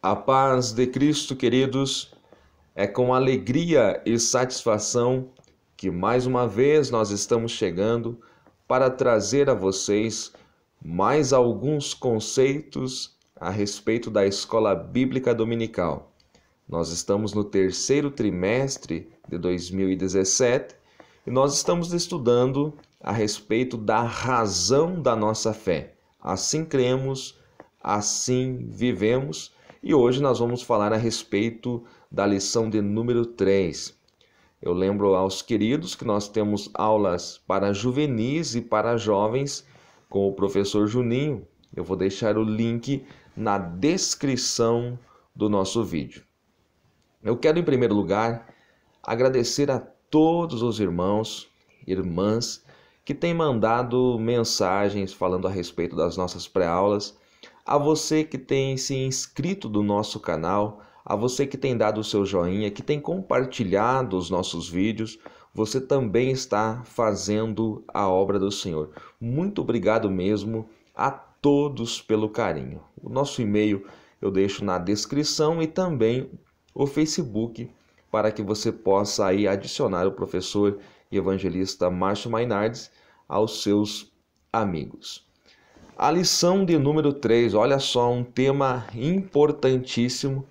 A paz de Cristo, queridos, é com alegria e satisfação que mais uma vez nós estamos chegando para trazer a vocês mais alguns conceitos a respeito da Escola Bíblica Dominical. Nós estamos no terceiro trimestre de 2017 e nós estamos estudando a respeito da razão da nossa fé. Assim cremos, assim vivemos. E hoje nós vamos falar a respeito da lição de número 3. Eu lembro aos queridos que nós temos aulas para juvenis e para jovens com o professor Juninho. Eu vou deixar o link na descrição do nosso vídeo. Eu quero, em primeiro lugar, agradecer a todos os irmãos e irmãs que têm mandado mensagens falando a respeito das nossas pré-aulas, a você que tem se inscrito no nosso canal, a você que tem dado o seu joinha, que tem compartilhado os nossos vídeos, você também está fazendo a obra do Senhor. Muito obrigado mesmo a todos pelo carinho. O nosso e-mail eu deixo na descrição e também o Facebook para que você possa aí adicionar o professor e evangelista Márcio Mainardes aos seus amigos. A lição de número 3, olha só, um tema importantíssimo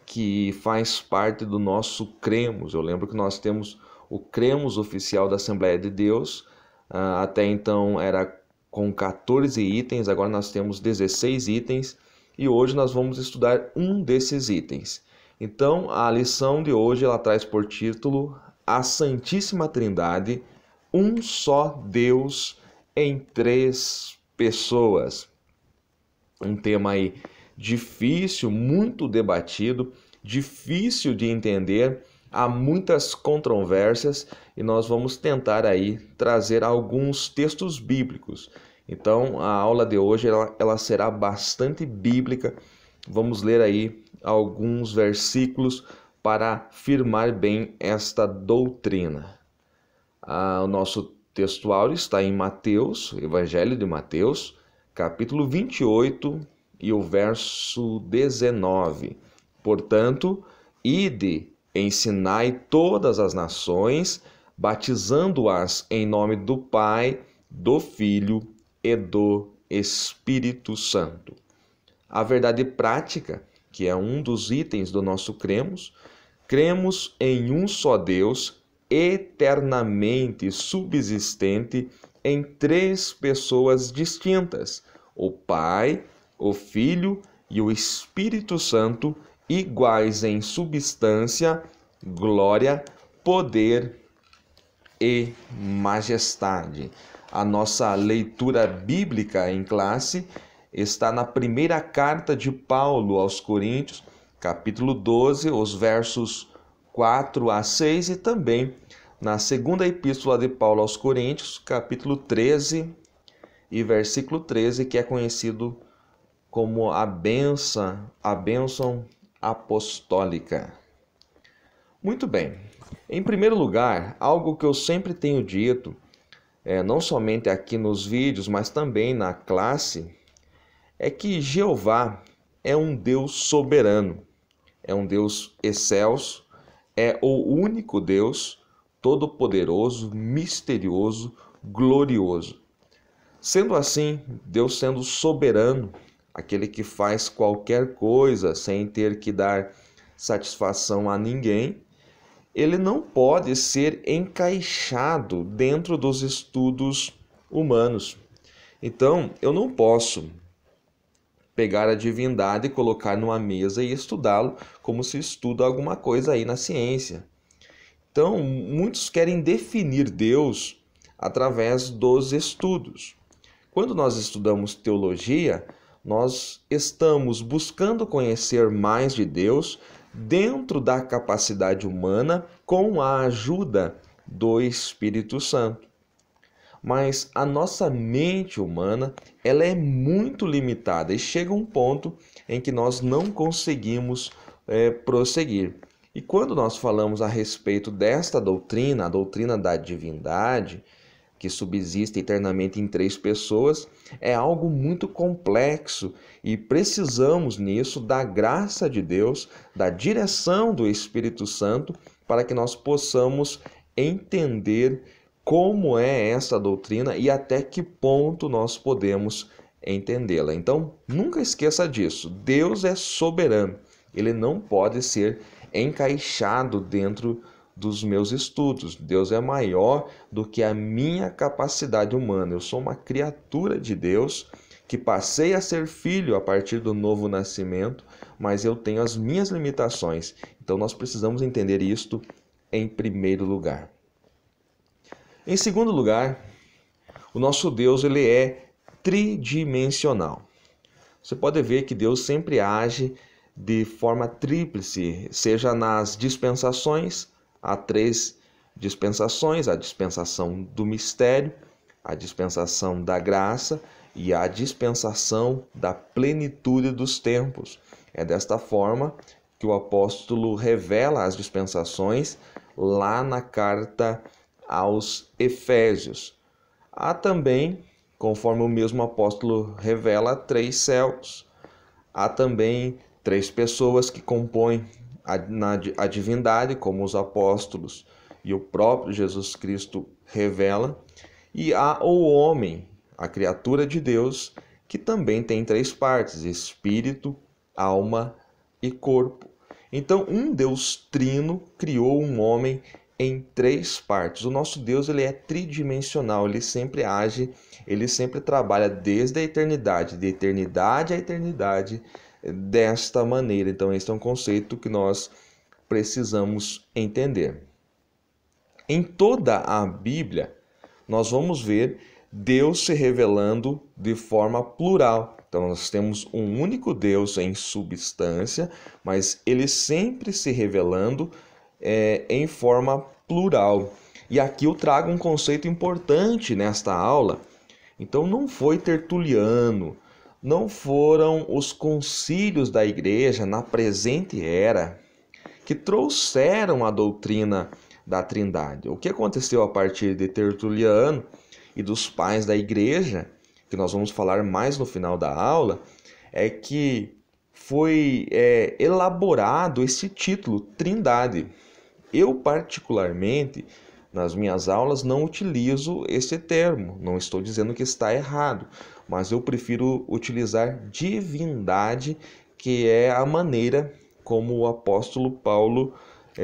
que faz parte do nosso Cremos. Eu lembro que nós temos o Cremos oficial da Assembleia de Deus, até então era com 14 itens, agora nós temos 16 itens e hoje nós vamos estudar um desses itens. Então, a lição de hoje ela traz por título A Santíssima Trindade, um só Deus em três pessoas. Um tema aí difícil, muito debatido, difícil de entender, há muitas controvérsias e nós vamos tentar aí trazer alguns textos bíblicos. Então, a aula de hoje ela será bastante bíblica. Vamos ler aí alguns versículos para firmar bem esta doutrina. O nosso textual está em Mateus, Evangelho de Mateus, capítulo 28 e o verso 19. Portanto, ide, ensinai todas as nações, batizando-as em nome do Pai, do Filho e do Espírito Santo. A verdade prática, que é um dos itens do nosso cremos em um só Deus, eternamente subsistente em três pessoas distintas, o Pai, o Filho e o Espírito Santo, iguais em substância, glória, poder e majestade. A nossa leitura bíblica em classe está na primeira carta de Paulo aos Coríntios, capítulo 12, os versos 4 a 6 e também na segunda epístola de Paulo aos Coríntios, capítulo 13 e versículo 13, que é conhecido como a bênção apostólica. Muito bem. Em primeiro lugar, algo que eu sempre tenho dito, não somente aqui nos vídeos, mas também na classe, é que Jeová é um Deus soberano, é um Deus excelso, é o único Deus, todo-poderoso, misterioso, glorioso. Sendo assim, Deus sendo soberano, aquele que faz qualquer coisa sem ter que dar satisfação a ninguém, ele não pode ser encaixado dentro dos estudos humanos. Então, eu não posso pegar a divindade e colocar numa mesa e estudá-lo como se estuda alguma coisa aí na ciência. Então, muitos querem definir Deus através dos estudos. Quando nós estudamos teologia, nós estamos buscando conhecer mais de Deus dentro da capacidade humana com a ajuda do Espírito Santo. Mas a nossa mente humana, ela é muito limitada e chega um ponto em que nós não conseguimos prosseguir. E quando nós falamos a respeito desta doutrina, a doutrina da divindade, que subsiste eternamente em três pessoas, é algo muito complexo e precisamos nisso da graça de Deus, da direção do Espírito Santo, para que nós possamos entender como é essa doutrina e até que ponto nós podemos entendê-la. Então, nunca esqueça disso. Deus é soberano. Ele não pode ser encaixado dentro dos meus estudos. Deus é maior do que a minha capacidade humana. Eu sou uma criatura de Deus que passei a ser filho a partir do novo nascimento, mas eu tenho as minhas limitações. Então nós precisamos entender isto em primeiro lugar. Em segundo lugar, o nosso Deus ele é tridimensional. Você pode ver que Deus sempre age de forma tríplice, seja nas dispensações, há três dispensações: a dispensação do mistério, a dispensação da graça e a dispensação da plenitude dos tempos. É desta forma que o apóstolo revela as dispensações lá na carta aos Efésios. Há também, conforme o mesmo apóstolo revela, três céus. Há também três pessoas que compõem a divindade, como os apóstolos e o próprio Jesus Cristo revela. E há o homem, a criatura de Deus, que também tem três partes: espírito, alma e corpo. Então, um Deus trino criou um homem em três partes. O nosso Deus ele é tridimensional, ele sempre age, ele sempre trabalha desde a eternidade, de eternidade a eternidade, desta maneira. Então, esse é um conceito que nós precisamos entender. Em toda a Bíblia, nós vamos ver Deus se revelando de forma plural. Então, nós temos um único Deus em substância, mas ele sempre se revelando em forma plural. E aqui eu trago um conceito importante nesta aula. Então, não foi Tertuliano, não foram os concílios da igreja na presente era que trouxeram a doutrina da Trindade. O que aconteceu a partir de Tertuliano e dos pais da igreja, que nós vamos falar mais no final da aula, é que foi elaborado esse título, Trindade. Eu, particularmente, nas minhas aulas, não utilizo esse termo. Não estou dizendo que está errado, mas eu prefiro utilizar divindade, que é a maneira como o apóstolo Paulo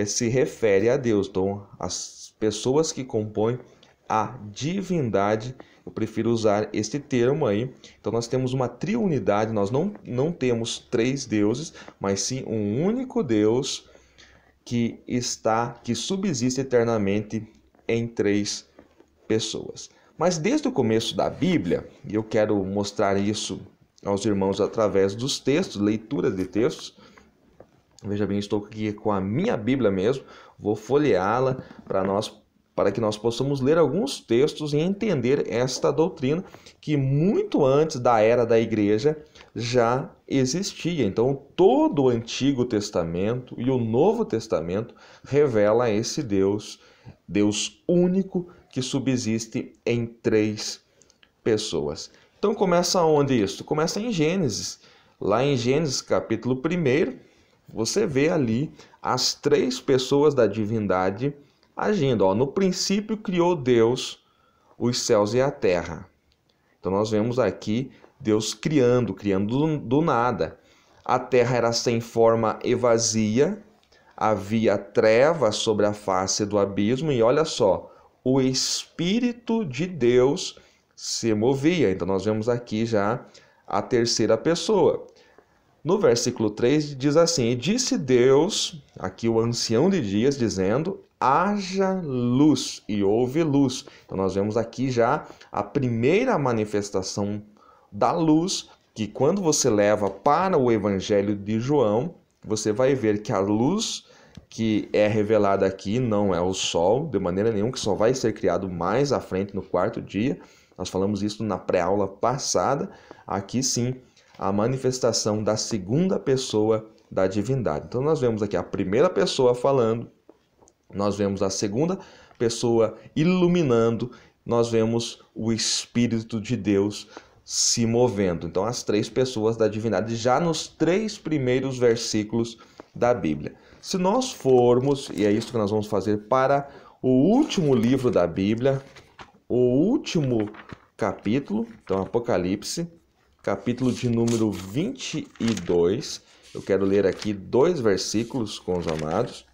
se refere a Deus. Então, as pessoas que compõem a divindade, eu prefiro usar este termo aí. Então, nós temos uma triunidade, nós não temos três deuses, mas sim um único Deus que subsiste eternamente em três pessoas. Mas desde o começo da Bíblia, e eu quero mostrar isso aos irmãos através dos textos, leituras de textos. Veja bem, estou aqui com a minha Bíblia mesmo, vou folheá-la para que nós possamos ler alguns textos e entender esta doutrina que muito antes da era da igreja já existia. Então, todo o Antigo Testamento e o Novo Testamento revela esse Deus único que subsiste em três pessoas. Então, começa onde isso? Começa em Gênesis. Lá em Gênesis, capítulo 1, você vê ali as três pessoas da divindade agindo. No princípio criou Deus os céus e a terra. Então nós vemos aqui Deus criando do nada. A terra era sem forma e vazia, havia trevas sobre a face do abismo e olha só, o Espírito de Deus se movia. Então nós vemos aqui já a terceira pessoa. No versículo 3 diz assim: e disse Deus, aqui o ancião de dias, dizendo: haja luz, e houve luz. Então nós vemos aqui já a primeira manifestação da luz, que quando você leva para o Evangelho de João, você vai ver que a luz que é revelada aqui não é o sol, de maneira nenhuma, que só vai ser criado mais à frente no quarto dia. Nós falamos isso na pré-aula passada. Aqui sim, a manifestação da segunda pessoa da divindade. Então nós vemos aqui a primeira pessoa falando, nós vemos a segunda pessoa iluminando nós vemos o Espírito de Deus se movendo. Então, as três pessoas da divindade, já nos 3 primeiros versículos da Bíblia. Se nós formos, e é isso que nós vamos fazer para o último livro da Bíblia, o último capítulo, então Apocalipse, capítulo de número 22, eu quero ler aqui 2 versículos com os amados.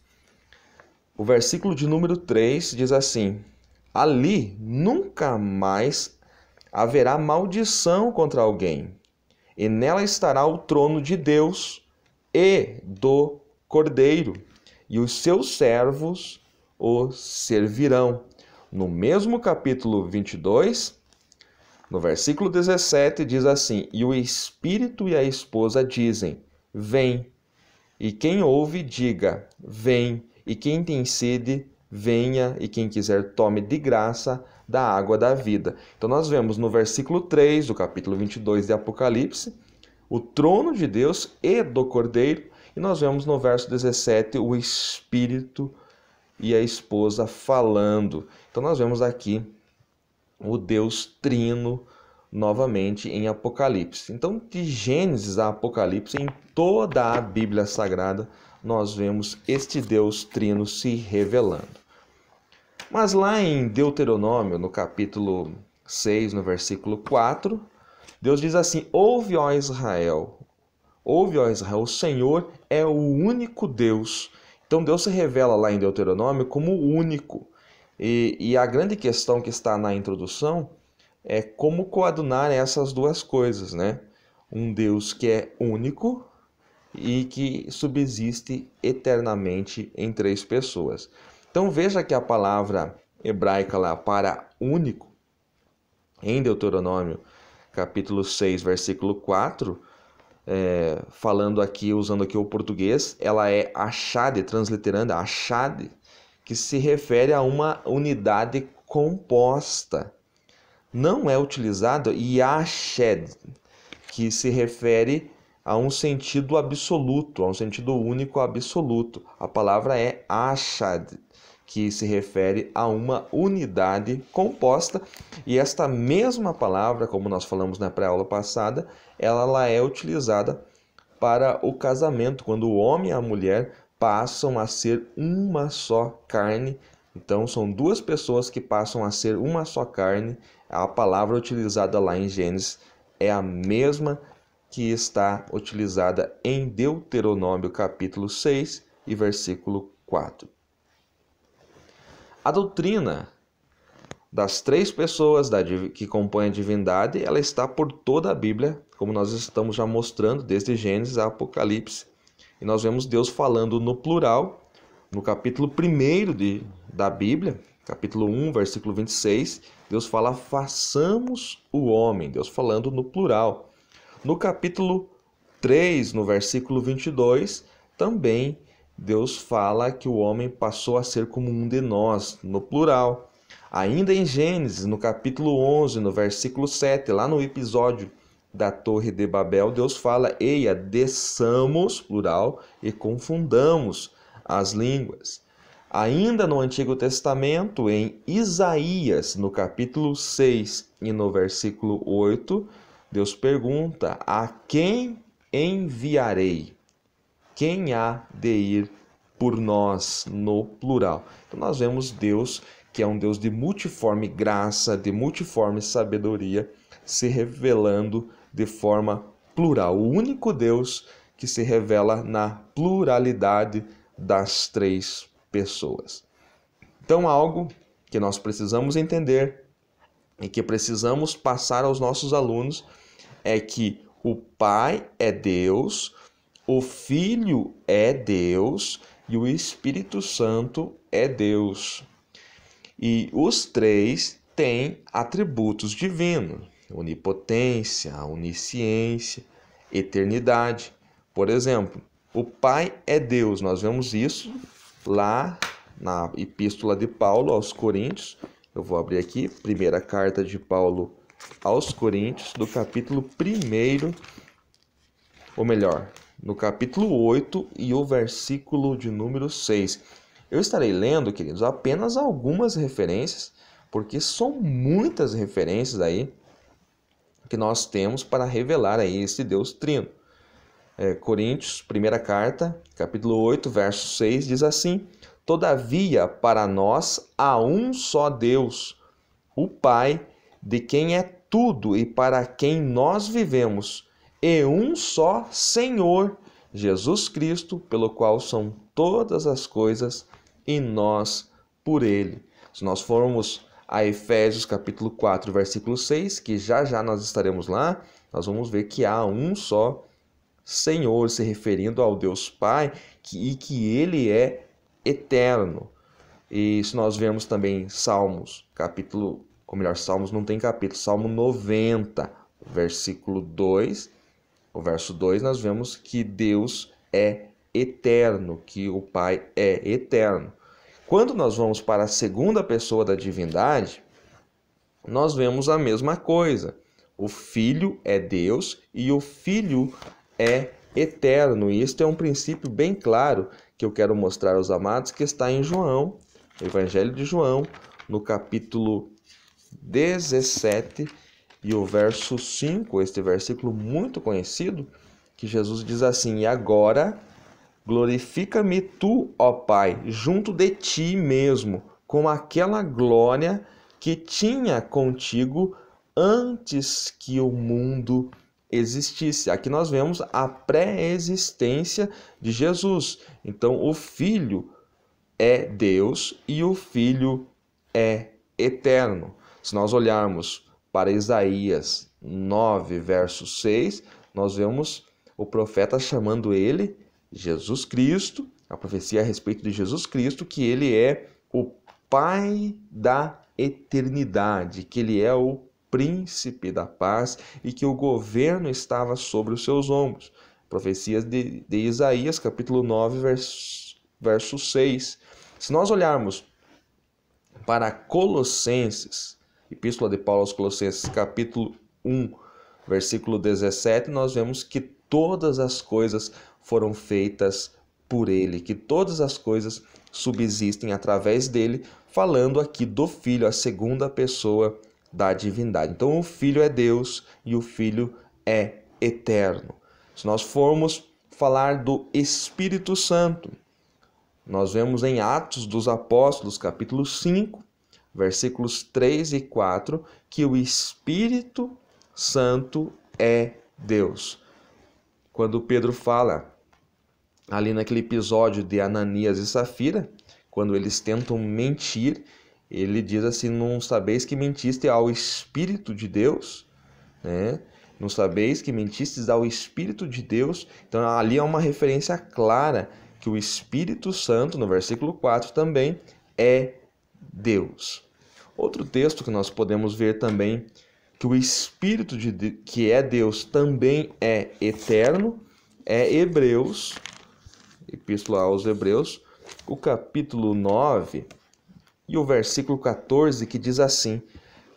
O versículo de número 3 diz assim: ali nunca mais haverá maldição contra alguém, e nela estará o trono de Deus e do Cordeiro, e os seus servos o servirão. No mesmo capítulo 22, no versículo 17, diz assim: e o Espírito e a esposa dizem: vem. E quem ouve, diga: vem. E quem tem sede, venha. E quem quiser, tome de graça da água da vida. Então nós vemos no versículo 3 do capítulo 22 de Apocalipse o trono de Deus e do Cordeiro. E nós vemos no verso 17 o Espírito e a esposa falando. Então nós vemos aqui o Deus trino novamente em Apocalipse. Então, de Gênesis a Apocalipse, em toda a Bíblia Sagrada, nós vemos este Deus trino se revelando. Mas lá em Deuteronômio, no capítulo 6, no versículo 4, Deus diz assim: ouve, ó Israel, o Senhor é o único Deus. Então Deus se revela lá em Deuteronômio como o único. E a grande questão que está na introdução é como coadunar essas duas coisas, né? Um Deus que é único e que subsiste eternamente em 3 pessoas. Então veja que a palavra hebraica lá para único, em Deuteronômio, capítulo 6, versículo 4, falando aqui, usando aqui o português, ela é achade, transliterando, achade, que se refere a uma unidade composta. Não é utilizado yashed, que se refere a um sentido absoluto, a um sentido único absoluto. A palavra é achad, que se refere a uma unidade composta. E esta mesma palavra, como nós falamos na pré-aula passada, ela é utilizada para o casamento, quando o homem e a mulher passam a ser uma só carne. Então, são 2 pessoas que passam a ser uma só carne. A palavra utilizada lá em Gênesis é a mesma que está utilizada em Deuteronômio, capítulo 6 e versículo 4. A doutrina das 3 pessoas que compõem a divindade, ela está por toda a Bíblia, como nós estamos já mostrando, desde Gênesis a Apocalipse. E nós vemos Deus falando no plural, no capítulo 1 da Bíblia, capítulo 1, versículo 26, Deus fala: façamos o homem, Deus falando no plural. No capítulo 3, no versículo 22, também Deus fala que o homem passou a ser como um de nós, no plural. Ainda em Gênesis, no capítulo 11, no versículo 7, lá no episódio da Torre de Babel, Deus fala: eia, desçamos, plural, e confundamos as línguas. Ainda no Antigo Testamento, em Isaías, no capítulo 6 e no versículo 8, Deus pergunta: a quem enviarei? Quem há de ir por nós, no plural? Então nós vemos Deus, que é um Deus de multiforme graça, de multiforme sabedoria, se revelando de forma plural. O único Deus que se revela na pluralidade das 3 pessoas. Então, algo que nós precisamos entender e que precisamos passar aos nossos alunos é que o Pai é Deus, o Filho é Deus e o Espírito Santo é Deus. E os 3 têm atributos divinos: onipotência, onisciência, eternidade. Por exemplo, o Pai é Deus. Nós vemos isso lá na Epístola de Paulo aos Coríntios. Eu vou abrir aqui, primeira carta de Paulo aos Coríntios, do capítulo 1, ou melhor, no capítulo 8 e o versículo de número 6. Eu estarei lendo, queridos, apenas algumas referências, porque são muitas referências aí que nós temos para revelar aí esse Deus trino. Coríntios, primeira carta, capítulo 8, verso 6, diz assim: Todavia, para nós há um só Deus, o Pai, de quem é tudo e para quem nós vivemos, e um só Senhor, Jesus Cristo, pelo qual são todas as coisas, e nós por Ele. Se nós formos a Efésios capítulo 4, versículo 6, que já nós estaremos lá, nós vamos ver que há um só Senhor, se referindo ao Deus Pai, e que Ele é eterno. E se nós vermos também Salmos, Salmos não tem capítulo, Salmo 90, versículo 2, o verso 2, nós vemos que Deus é eterno, que o Pai é eterno. Quando nós vamos para a segunda pessoa da divindade, nós vemos a mesma coisa. O Filho é Deus e o Filho é eterno. E este é um princípio bem claro que eu quero mostrar aos amados, que está em João, Evangelho de João, no capítulo 17 e o verso 5, este versículo muito conhecido, que Jesus diz assim: E agora glorifica-me tu, ó Pai, junto de ti mesmo, com aquela glória que tinha contigo antes que o mundo existisse. Aqui nós vemos a pré-existência de Jesus. Então, o Filho é Deus e o Filho é eterno. Se nós olharmos para Isaías 9, verso 6, nós vemos o profeta chamando ele Jesus Cristo, a profecia a respeito de Jesus Cristo, que ele é o Pai da eternidade, que ele é o príncipe da paz e que o governo estava sobre os seus ombros. Profecias de Isaías, capítulo 9, verso 6. Se nós olharmos para Colossenses, Epístola de Paulo aos Colossenses, capítulo 1, versículo 17, nós vemos que todas as coisas foram feitas por ele, que todas as coisas subsistem através dele, falando aqui do Filho, a segunda pessoa da divindade. Então o Filho é Deus e o Filho é eterno. Se nós formos falar do Espírito Santo, nós vemos em Atos dos Apóstolos, capítulo 5, versículos 3 e 4, que o Espírito Santo é Deus. Quando Pedro fala ali naquele episódio de Ananias e Safira, quando eles tentam mentir, ele diz assim: não sabeis que mentiste ao Espírito de Deus, né? Não sabeis que mentistes ao Espírito de Deus. Então ali é uma referência clara que o Espírito Santo, no versículo 4, também é Deus. Outro texto que nós podemos ver também, que o Espírito que é Deus também é eterno, é Hebreus, Epístola aos Hebreus, o capítulo 9 e o versículo 14, que diz assim: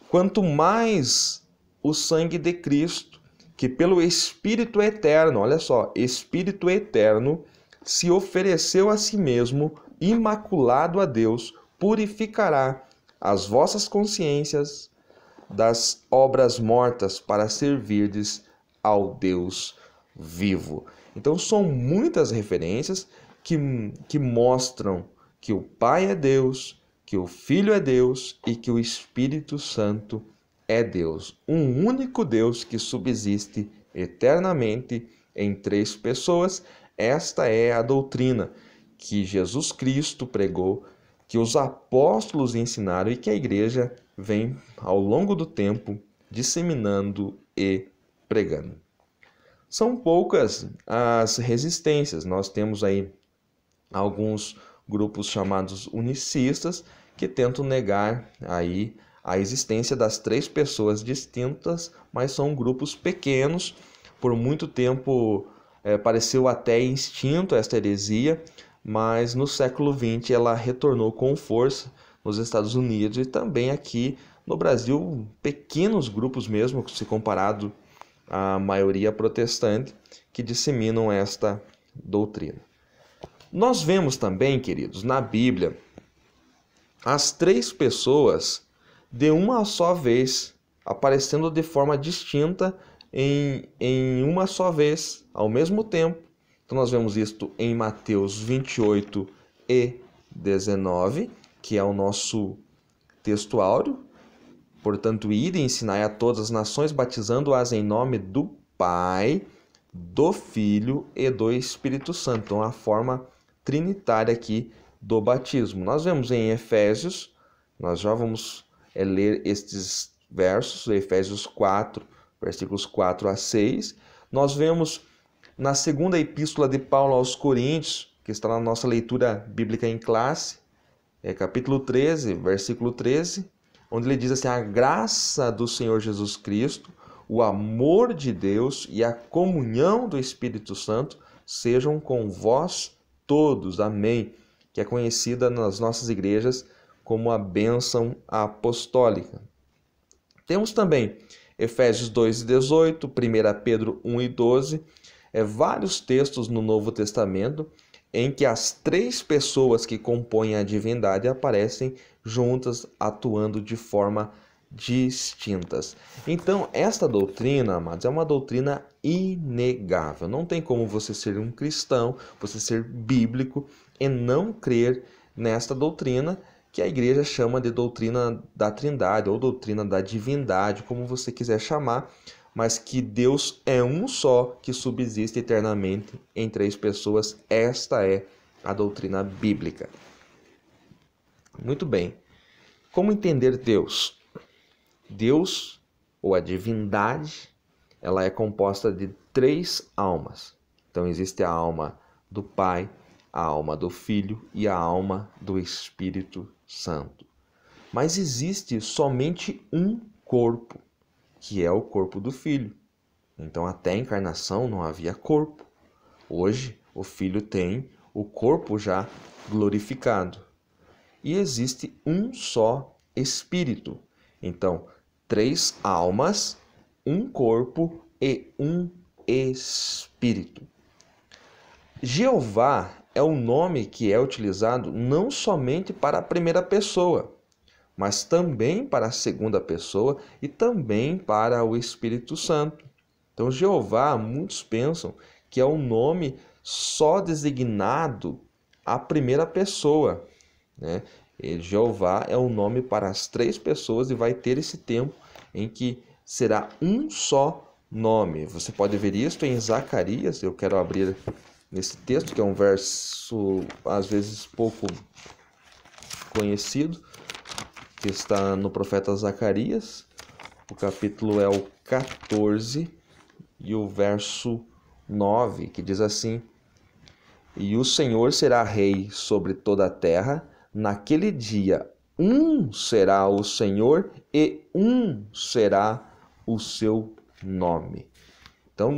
Quanto mais o sangue de Cristo, que pelo Espírito eterno, olha só, Espírito eterno, se ofereceu a si mesmo, imaculado a Deus, purificará as vossas consciências das obras mortas para servirdes ao Deus vivo. Então são muitas referências que mostram que o Pai é Deus, que o Filho é Deus e que o Espírito Santo é Deus. Um único Deus que subsiste eternamente em três pessoas. Esta é a doutrina que Jesus Cristo pregou, que os apóstolos ensinaram e que a igreja vem ao longo do tempo disseminando e pregando. São poucas as resistências. Nós temos aí alguns grupos chamados unicistas que tentam negar aí a existência das três pessoas distintas, mas são grupos pequenos. Por muito tempo pareceu até extinto esta heresia, mas no século XX ela retornou com força nos Estados Unidos e também aqui no Brasil, pequenos grupos mesmo, se comparado à maioria protestante, que disseminam esta doutrina. Nós vemos também, queridos, na Bíblia, as três pessoas de uma só vez, aparecendo de forma distinta em uma só vez, ao mesmo tempo. Então nós vemos isto em Mateus 28 e 19, que é o nosso texto áureo. Portanto, ide e ensinai a todas as nações, batizando-as em nome do Pai, do Filho e do Espírito Santo. Então, a forma trinitária aqui do batismo. Nós vemos em Efésios, nós já vamos ler estes versos, Efésios 4, versículos 4 a 6. Nós vemos na segunda epístola de Paulo aos Coríntios, que está na nossa leitura bíblica em classe, capítulo 13, versículo 13, onde ele diz assim: a graça do Senhor Jesus Cristo, o amor de Deus e a comunhão do Espírito Santo sejam com vós todos. Amém. Que é conhecida nas nossas igrejas como a bênção apostólica. Temos também Efésios 2 e 18, 1 Pedro 1 e 12, vários textos no Novo Testamento em que as três pessoas que compõem a divindade aparecem juntas, atuando de forma distintas. Então, esta doutrina, amados, é uma doutrina inegável. Não tem como você ser um cristão, você ser bíblico e não crer nesta doutrina, que a igreja chama de doutrina da Trindade ou doutrina da divindade, como você quiser chamar, mas que Deus é um só, que subsiste eternamente em três pessoas. Esta é a doutrina bíblica. Muito bem. Como entender Deus? Deus, ou a divindade, ela é composta de três almas. Então existe a alma do Pai, a alma do Filho e a alma do Espírito Santo. Mas existe somente um corpo, que é o corpo do Filho. Então até a encarnação não havia corpo. Hoje o Filho tem o corpo já glorificado. E existe um só Espírito. Então, três almas, um corpo e um Espírito. Jeová é o nome que é utilizado não somente para a primeira pessoa, mas também para a segunda pessoa e também para o Espírito Santo. Então, Jeová, muitos pensam que é um nome só designado à primeira pessoa, né? E Jeová é um nome para as três pessoas e vai ter esse tempo em que será um só nome. Você pode ver isso em Zacarias. Eu quero abrir nesse texto, que é um verso às vezes pouco conhecido, que está no profeta Zacarias. O capítulo é o 14 e o verso 9, que diz assim: e o Senhor será rei sobre toda a terra. Naquele dia, um será o Senhor e um será o seu nome. Então,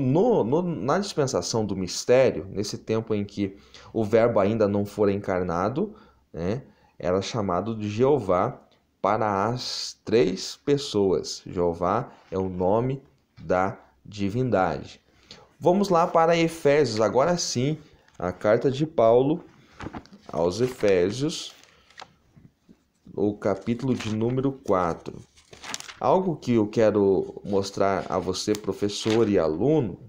na dispensação do mistério, nesse tempo em que o verbo ainda não for encarnado, né, era chamado de Jeová para as três pessoas. Jeová é o nome da divindade. Vamos lá para Efésios, agora sim, a carta de Paulo aos Efésios, o capítulo de número 4. Algo que eu quero mostrar a você, professor e aluno,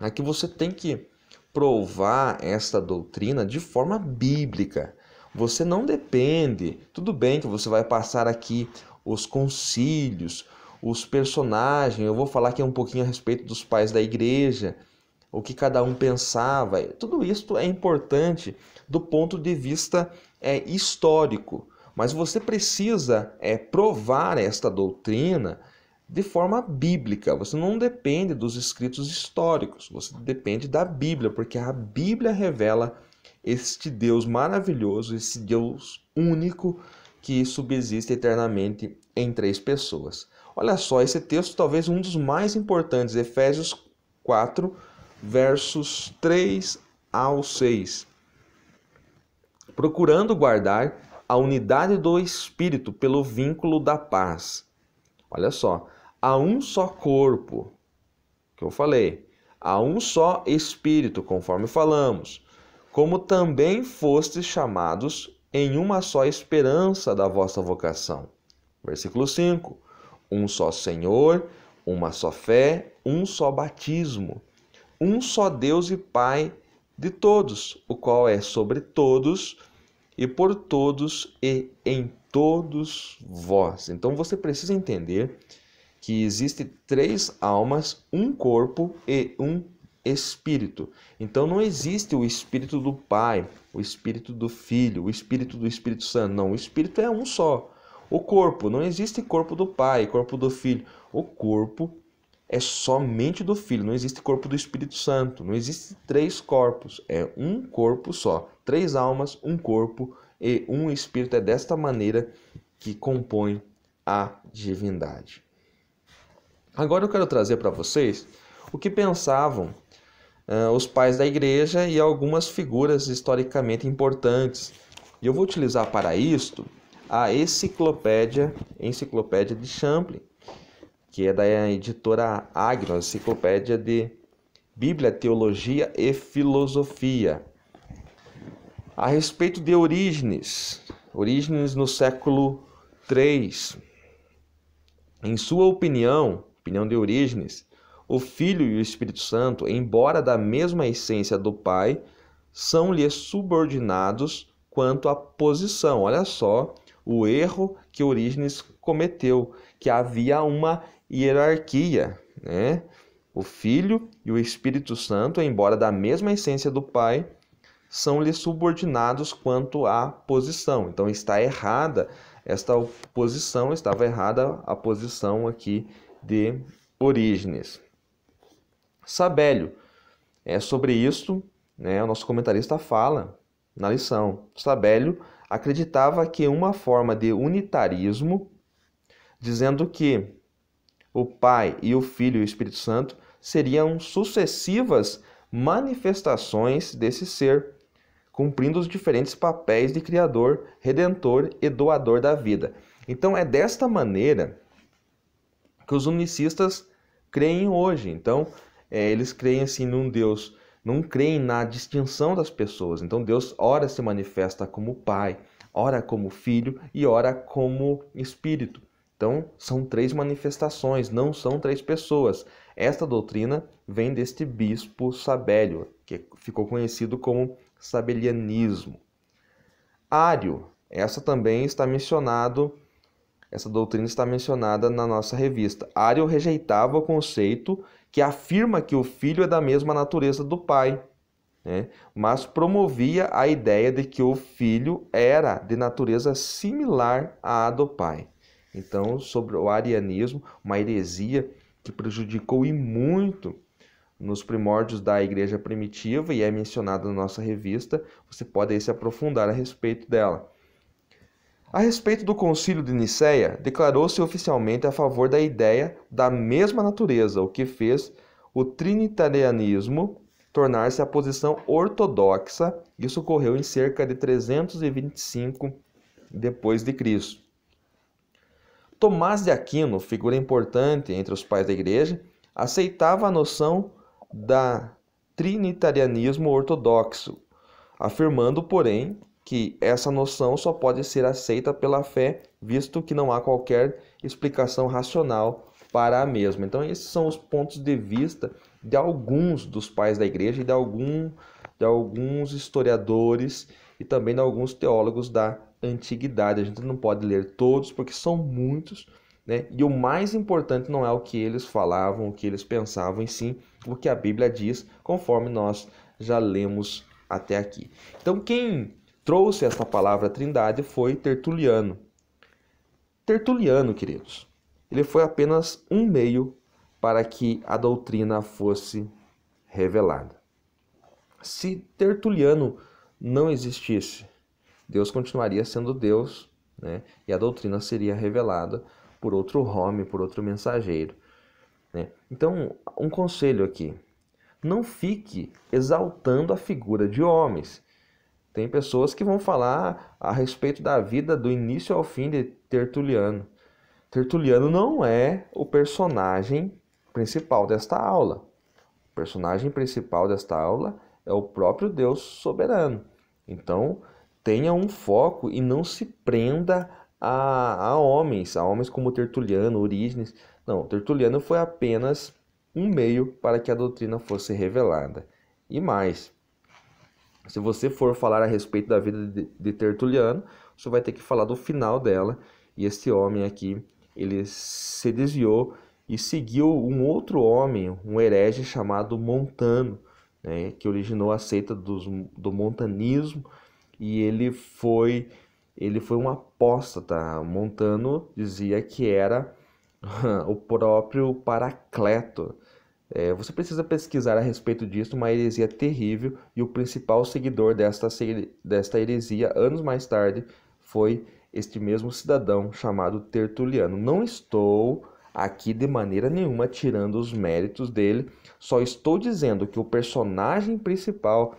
é que você tem que provar esta doutrina de forma bíblica. Você não depende, tudo bem que você vai passar aqui os concílios, os personagens, eu vou falar aqui um pouquinho a respeito dos pais da igreja, o que cada um pensava, tudo isso é importante do ponto de vista histórico. Mas você precisa provar esta doutrina de forma bíblica. Você não depende dos escritos históricos, você depende da Bíblia, porque a Bíblia revela este Deus maravilhoso, esse Deus único que subsiste eternamente em três pessoas. Olha só, esse texto talvez um dos mais importantes, Efésios 4, versos 3 ao 6. Procurando guardar a unidade do Espírito pelo vínculo da paz. Olha só, há um só corpo, que eu falei, há um só Espírito, conforme falamos, como também fostes chamados em uma só esperança da vossa vocação. Versículo 5. Um só Senhor, uma só fé, um só batismo, um só Deus e Pai de todos, o qual é sobre todos e por todos e em todos vós. Então você precisa entender que existem 3 almas, um corpo e um espírito. Então não existe o espírito do Pai, o espírito do Filho, o espírito do Espírito Santo. Não, o espírito é um só. O corpo, não existe corpo do Pai, corpo do Filho. O corpo é somente do Filho, não existe corpo do Espírito Santo. Não existe 3 corpos, é um corpo só. 3 almas, um corpo e um espírito. É desta maneira que compõe a divindade. Agora eu quero trazer para vocês o que pensavam os pais da igreja e algumas figuras historicamente importantes. E eu vou utilizar para isto a Enciclopédia de Champlin, que é da editora Agnos, Enciclopédia de Bíblia, Teologia e Filosofia. A respeito de Orígenes no século III. Em sua opinião de Orígenes, o Filho e o Espírito Santo, embora da mesma essência do Pai, são-lhe subordinados quanto à posição. Olha só o erro que Orígenes cometeu, que havia uma hierarquia, né? O Filho e o Espírito Santo, embora da mesma essência do Pai, são-lhe subordinados quanto à posição. Então está errada esta posição, estava errada a posição aqui de Orígenes. Sabélio, sobre isto, né, o nosso comentarista fala na lição. Sabélio acreditava que uma forma de unitarismo, dizendo que o Pai e o Filho e o Espírito Santo seriam sucessivas manifestações desse ser, cumprindo os diferentes papéis de Criador, Redentor e Doador da vida. Então é desta maneira que os unicistas creem hoje. Então eles creem assim num Deus, não creem na distinção das pessoas. Então Deus ora se manifesta como Pai, ora como Filho e ora como Espírito. Então são 3 manifestações, não são 3 pessoas. Esta doutrina vem deste bispo Sabélio, que ficou conhecido como sabelianismo. Ário, essa doutrina está mencionada na nossa revista. Ário rejeitava o conceito que afirma que o Filho é da mesma natureza do Pai, né? Mas promovia a ideia de que o Filho era de natureza similar à do Pai. Então, sobre o arianismo, uma heresia que prejudicou e muito nos primórdios da igreja primitiva e é mencionada na nossa revista, você pode aí se aprofundar a respeito dela. A respeito do Concílio de Nicéia, declarou-se oficialmente a favor da ideia da mesma natureza, o que fez o trinitarianismo tornar-se a posição ortodoxa. Isso ocorreu em cerca de 325 depois de Cristo. Tomás de Aquino, figura importante entre os pais da igreja, aceitava a noção da trinitarianismo ortodoxo, afirmando, porém, que essa noção só pode ser aceita pela fé, visto que não há qualquer explicação racional para a mesma. Então, esses são os pontos de vista de alguns dos pais da igreja e de alguns historiadores e também de alguns teólogos da antiguidade. A gente não pode ler todos porque são muitos, né? E o mais importante não é o que eles falavam, o que eles pensavam, e sim o que a Bíblia diz, conforme nós já lemos até aqui. Então, quem trouxe essa palavra trindade foi Tertuliano. Tertuliano, queridos, ele foi apenas um meio para que a doutrina fosse revelada. Se Tertuliano não existisse, Deus continuaria sendo Deus, né? E a doutrina seria revelada por outro homem, por outro mensageiro, né? Então, um conselho aqui: não fique exaltando a figura de homens. Tem pessoas que vão falar a respeito da vida do início ao fim de Tertuliano. Tertuliano não é o personagem principal desta aula. O personagem principal desta aula é o próprio Deus soberano. Então, tenha um foco e não se prenda a homens como Tertuliano, Orígenes. Não, Tertuliano foi apenas um meio para que a doutrina fosse revelada. E mais, se você for falar a respeito da vida de Tertuliano, você vai ter que falar do final dela. E esse homem aqui, ele se desviou e seguiu um outro homem, um herege chamado Montano, né, que originou a seita do montanismo, e ele foi um apóstata. Montano dizia que era o próprio Paracleto. Você precisa pesquisar a respeito disso, uma heresia terrível, e o principal seguidor desta heresia, anos mais tarde, foi este mesmo cidadão chamado Tertuliano. Não estou aqui de maneira nenhuma tirando os méritos dele, só estou dizendo que o personagem principal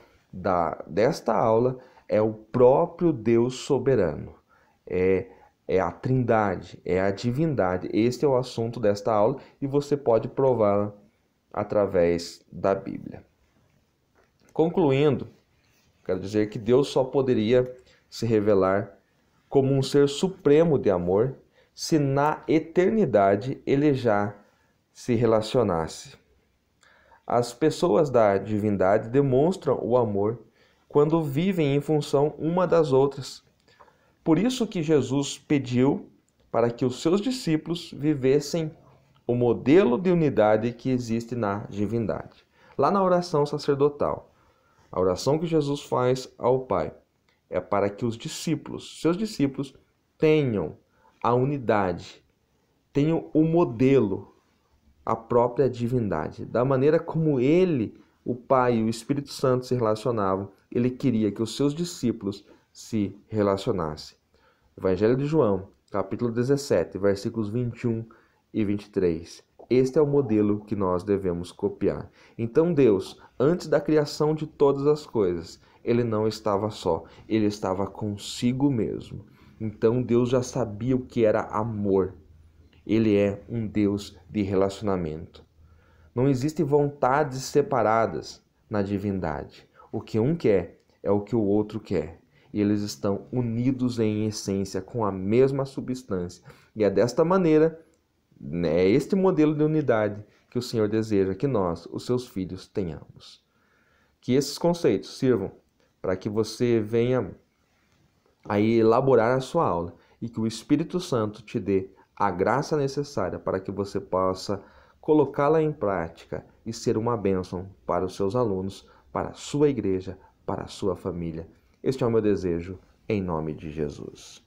desta aula é o próprio Deus soberano. É a Trindade, é a divindade. Este é o assunto desta aula e você pode prová-la através da Bíblia. Concluindo, quero dizer que Deus só poderia se revelar como um ser supremo de amor se na eternidade ele já se relacionasse. As pessoas da divindade demonstram o amor quando vivem em função uma das outras. Por isso que Jesus pediu para que os seus discípulos vivessem o modelo de unidade que existe na divindade. Lá na oração sacerdotal, a oração que Jesus faz ao Pai é para que os discípulos, seus discípulos, tenham a unidade, tenham o modelo, a própria divindade. Da maneira como ele, o Pai e o Espírito Santo se relacionavam, ele queria que os seus discípulos se relacionassem. Evangelho de João, capítulo 17, versículos 21 e 23. Este é o modelo que nós devemos copiar. Então Deus, antes da criação de todas as coisas, ele não estava só, ele estava consigo mesmo. Então Deus já sabia o que era amor. Ele é um Deus de relacionamento. Não existem vontades separadas na divindade. O que um quer é o que o outro quer. E eles estão unidos em essência com a mesma substância. E é desta maneira, é este modelo de unidade que o Senhor deseja que nós, os seus filhos, tenhamos. Que esses conceitos sirvam para que você venha a elaborar a sua aula e que o Espírito Santo te dê a graça necessária para que você possa colocá-la em prática e ser uma bênção para os seus alunos, para a sua igreja, para a sua família. Este é o meu desejo, em nome de Jesus.